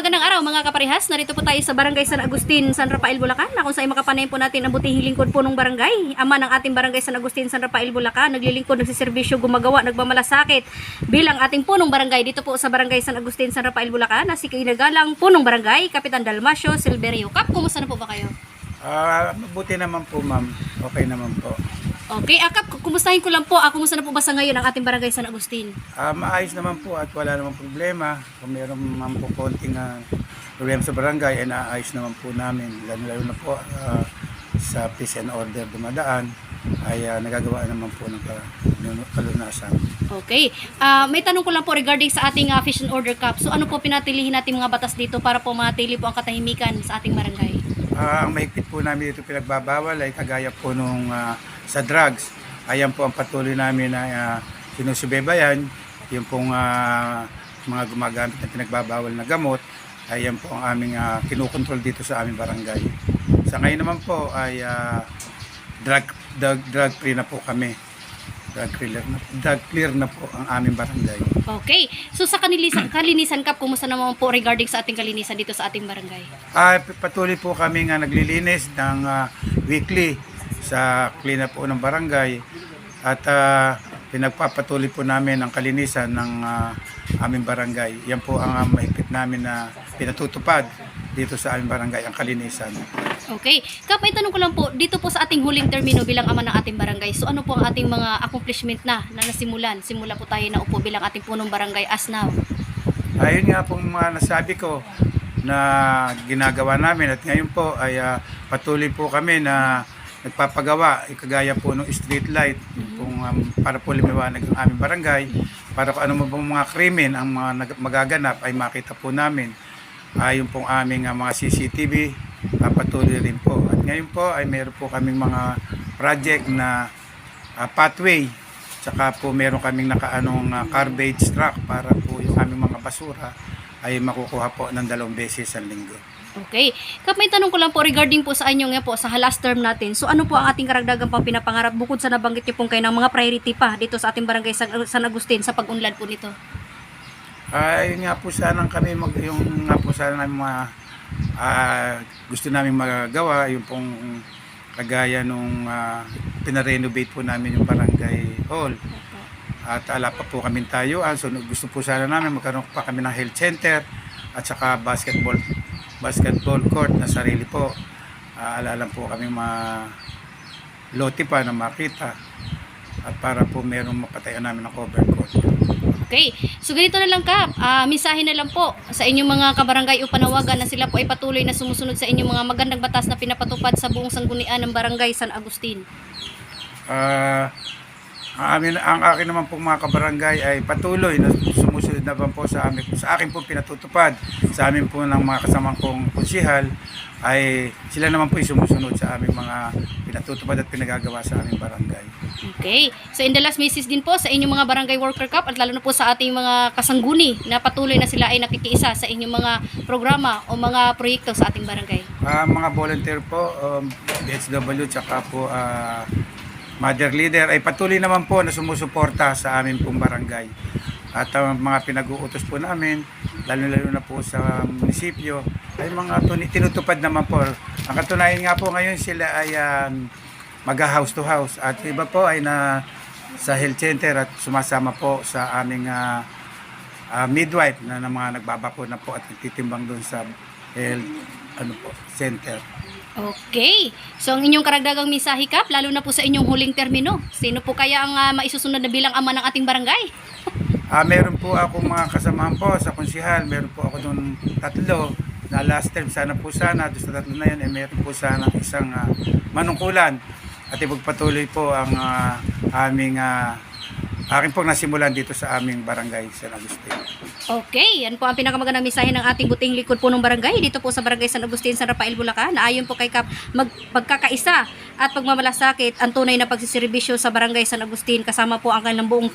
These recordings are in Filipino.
Magandang araw mga kaparehas. Narito po tayo sa Barangay San Agustin, San Rafael, Bulacan, na kung saan makapanayin po natin ang butihing lingkod po ng barangay. Ama ng ating Barangay San Agustin, San Rafael, Bulacan, naglilingkod, nagsiservisyo, gumagawa, nagmamalasakit bilang ating punong barangay dito po sa Barangay San Agustin, San Rafael, Bulacan, na si kinagalang punong barangay, Kapitan Dalmasio Silverio. Kap, kumusta na po ba kayo? Mabuti naman po, ma'am. Okay naman po. Okay, Kap, kumustahin ko lang po. Kumusta na po ba sa ngayon ang ating Barangay San Agustin? Maayos naman po at wala namang problema. Kung meron naman po konting problema sa barangay, ay naayos naman po namin. Lalo na po sa peace and order dumadaan, ay nagagawa naman po ng kalunasan. Okay. May tanong ko lang po regarding sa ating Fish and Order Cup. So ano po pinatilihin natin mga batas dito para po matili po ang katahimikan sa ating barangay? Ang mahigpit po namin dito pinagbabawal ay kagaya po nung sa drugs. Ayan po ang patuloy namin na sinusubaybayan. Yung pong mga gumagamit na pinagbabawal na gamot, ayan po ang aming kinukontrol dito sa aming barangay. Sa ngayon naman po ay drug free na po kami. Drug clear na po ang aming barangay. Okay. So sa kalinisan Cup, kumusta naman po regarding sa ating kalinisan dito sa ating barangay? Patuloy po kami naglilinis ng weekly sa clean up po ng barangay at pinagpapatuloy po namin ang kalinisan ng aming barangay. Yan po ang mahigpit namin na pinatutupad dito sa aming barangay, ang kalinisan. Okay. Kap, may tanong ko lang po, dito po sa ating huling termino bilang ama ng ating barangay, so ano po ang ating mga accomplishment na nasimulan? Simula po tayo na upo bilang ating punong barangay as now. Ayun nga pong nasabi ko na ginagawa namin at ngayon po ay patuloy po kami na nagpapagawa, kagaya po ng street light para po lumiwanag ang aming barangay, para kung ano mo pong mga krimen ang mga magaganap ay makita po namin. Yung pong aming mga CCTV, patuloy rin po. At ngayon po ay meron po kaming mga project na pathway, tsaka po meron kaming nakaanong garbage truck para po yung aming mga basura ay makukuha po ng 2 beses sa linggo. Okay. Kap, may tanong ko lang po regarding po sa inyo nga po sa last term natin. So ano po ang ating karagdagang pang pinapangarap bukod sa nabanggit niyo pong kayo ng mga priority pa dito sa ating barangay San Agustin sa pag-unlad po nito? Yun nga po sana kami yung nga po sana mga gusto namin magagawa, yung pong kagaya nung pinarenovate po namin yung barangay hall. At ala pa po kami tayuan, so gusto po sana namin magkaroon pa kami ng health center at saka basketball court na sarili po. Alalang po kami lote pa na makita at para po merong mapatayan namin ng cover court. Okay. So ganito na lang Kap, mensahe na lang po sa inyong mga kabarangay o panawagan na sila po ay patuloy na sumusunod sa inyong mga magandang batas na pinapatupad sa buong sanggunian ng Barangay San Agustin. Ang akin naman pong mga kabarangay ay patuloy na sumusunod na po sa akin pong pinatutupad sa amin po ng mga kasamang kong konsihal, ay sila naman po sumusunod sa aming mga pinatutupad at pinagagawa sa aming barangay. Okay. So in the last message din po sa inyong mga barangay worker cup at lalo na po sa ating mga kasangguni na patuloy na sila ay nakikiisa sa inyong mga programa o mga proyekto sa ating barangay. Mga volunteer po, BHW tsaka po mother leader ay patuloy naman po na sumusuporta sa amin pong barangay. At mga pinag-uutos po namin, lalo na po sa munisipyo, ay mga tinutupad naman po. Ang katunayan nga po ngayon sila ay mag-house to house at iba po ay sa health center at sumasama po sa aming midwife na mga nagbabakuna po at nagtitimbang doon sa health center. Okay. So ang inyong karagdagang mensahe Kap, lalo na po sa inyong huling termino. Sino po kaya ang maisusunod na bilang ama ng ating barangay? Meron po akong mga kasamahan po sa konsihal. Meron po ako doon 3 na last term. Sana po doon sa 3 na yun, meron po sana isang manungkulan. At ipagpatuloy po ang aking pong nasimulan dito sa aming barangay San Agustin. Okay, yan po ang pinakamagandang mensahe ng ating buting likod po ng barangay dito po sa Barangay San Agustin, San Rafael, Bulacan, na ayon po kay Kap pagkakaisa at pagmamalasakit ang tunay na pagsiservisyo sa Barangay San Agustin kasama po ang kanilang buong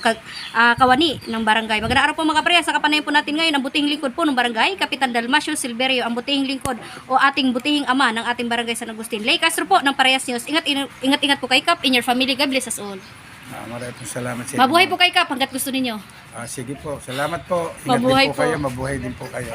kawani ng barangay. Magandang araw po mga kaparehas, sa kapanayan po natin ngayon ang buting likod po ng barangay, Kapitan Dalmasio Silverio, ang buting lingkod o ating butihing ama ng ating Barangay San Agustin. Lay Castro po ng Parehas News. Ingat po kay Kap, in your family, God bless us all. Maraming salamat sa inyo. Mabuhay po kay Kap hanggat gusto ninyo. Sige po, salamat po. Ingat din po kayo, mabuhay din po kayo.